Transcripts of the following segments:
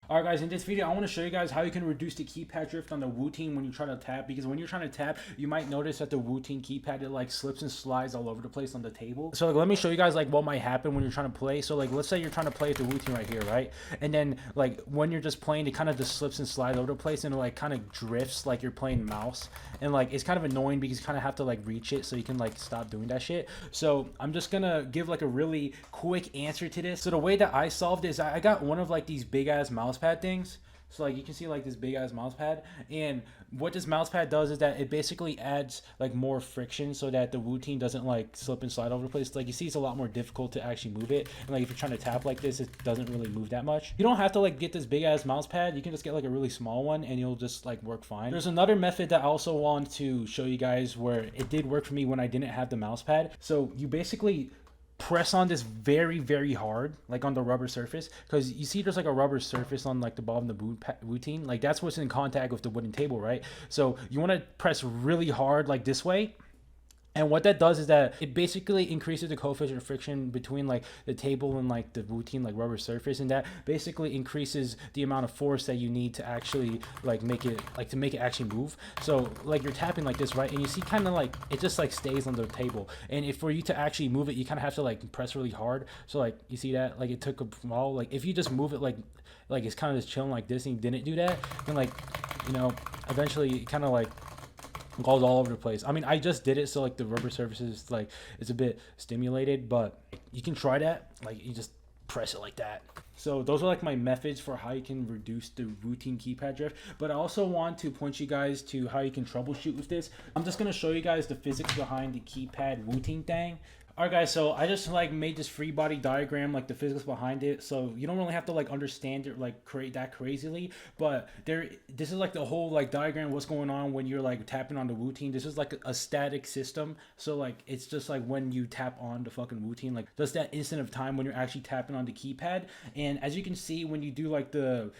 Alright guys, in this video I want to show you guys how you can reduce the keypad drift on the Wooting when you try to tap, because when you're trying to tap you might notice that the Wooting keypad, it like slips and slides all over the place on the table. So like, let me show you guys like what might happen when you're trying to play. So like, let's say you're trying to play with the Wooting right here, right? And then like when you're just playing, it kind of just slips and slides over the place and it like kind of drifts like you're playing mouse, and like it's kind of annoying because you kind of have to like reach it so you can like stop doing that shit. So I'm just gonna give like a really quick answer to this. So the way that I solved this, I got one of like these big ass mouse pad things. So like you can see like this big ass mouse pad, and what this mouse pad does is that it basically adds like more friction so that the Wooting doesn't like slip and slide over the place. Like you see, it's a lot more difficult to actually move it, and like if you're trying to tap like this, it doesn't really move that much. You don't have to like get this big ass mouse pad. You can just get like a really small one and you'll just like work fine. There's another method that I also want to show you guys where it did work for me when I didn't have the mouse pad. So you basically press on this very hard, like on the rubber surface, because you see there's like a rubber surface on like the bottom of the Wooting, like that's what's in contact with the wooden table, right? So you want to press really hard like this way, and what that does is that it basically increases the coefficient of friction between like the table and like the Wooting like rubber surface, and that basically increases the amount of force that you need to actually like make it actually move. So like you're tapping like this, right? And you see kind of like it just like stays on the table, and if for you to actually move it, you kind of have to like press really hard. So like you see that like it took a while. Like if you just move it like it's kind of just chilling like this and you didn't do that, then like, you know, eventually it kind of like goes all over the place. I mean, I just did it so like the rubber surfaces like it's a bit stimulated, but you can try that. Like you just press it like that. So those are like my methods for how you can reduce the Wooting keypad drift. But I also want to point you guys to how you can troubleshoot with this. I'm just gonna show you guys the physics behind the keypad Wooting thing. Alright guys, so I just like made this free body diagram, like the physics behind it, so you don't really have to like understand it like create that crazily, but this is like the whole like diagram, what's going on when you're like tapping on the Wooting. This is like a static system, so like it's just like when you tap on the fucking Wooting, like just that instant of time when you're actually tapping on the keypad. And as you can see, when you do like the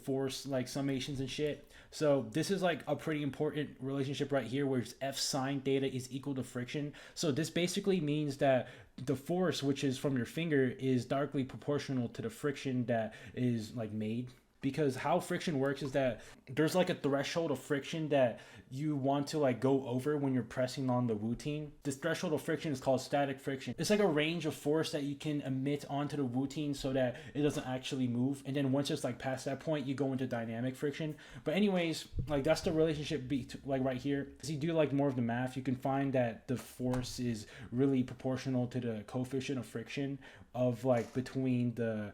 force like summations and shit, so this is like a pretty important relationship right here, where F sine theta is equal to friction. So this basically means that the force, which is from your finger, is directly proportional to the friction that is like made. Because how friction works is that there's like a threshold of friction that you want to like go over when you're pressing on the Wooting. This threshold of friction is called static friction. It's like a range of force that you can emit onto the Wooting so that it doesn't actually move. And then once it's like past that point, you go into dynamic friction. But anyways, like that's the relationship like right here. As you do like more of the math, you can find that the force is really proportional to the coefficient of friction of like between the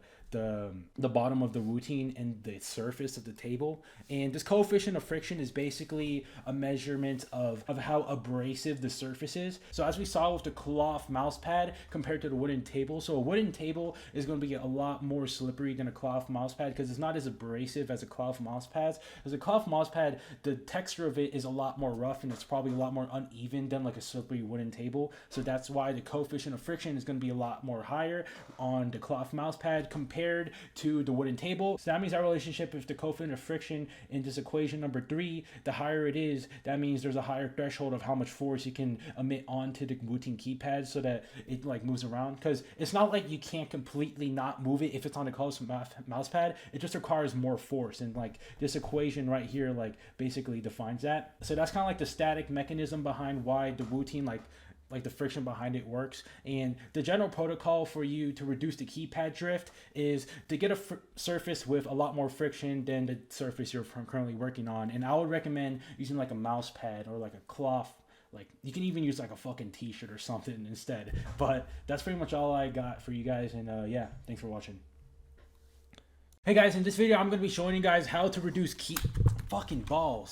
bottom of the Wooting and the surface of the table. And this coefficient of friction is basically a measurement of how abrasive the surface is. So as we saw with the cloth mouse pad compared to the wooden table, so a wooden table is going to be a lot more slippery than a cloth mouse pad because it's not as abrasive as a cloth mouse pad. As a cloth mouse pad, the texture of it is a lot more rough and it's probably a lot more uneven than like a slippery wooden table. So that's why the coefficient of friction is going to be a lot more higher on the cloth mouse pad compared to the wooden table. So that means our relationship with the coefficient of friction in this equation number 3, the higher it is, that means there's a higher threshold of how much force you can emit onto the Wooting keypad so that it like moves around. Because it's not like you can't completely not move it if it's on the close mouse pad. It just requires more force, and like this equation right here like basically defines that. So that's kind of like the static mechanism behind why the Wooting like the friction behind it works. And the general protocol for you to reduce the keypad drift is to get a surface with a lot more friction than the surface you're currently working on. And I would recommend using like a mouse pad or like a cloth. Like you can even use like a fucking t-shirt or something instead. But that's pretty much all I got for you guys, and yeah, thanks for watching. Hey guys, in this video I'm going to be showing you guys how to reduce fucking balls.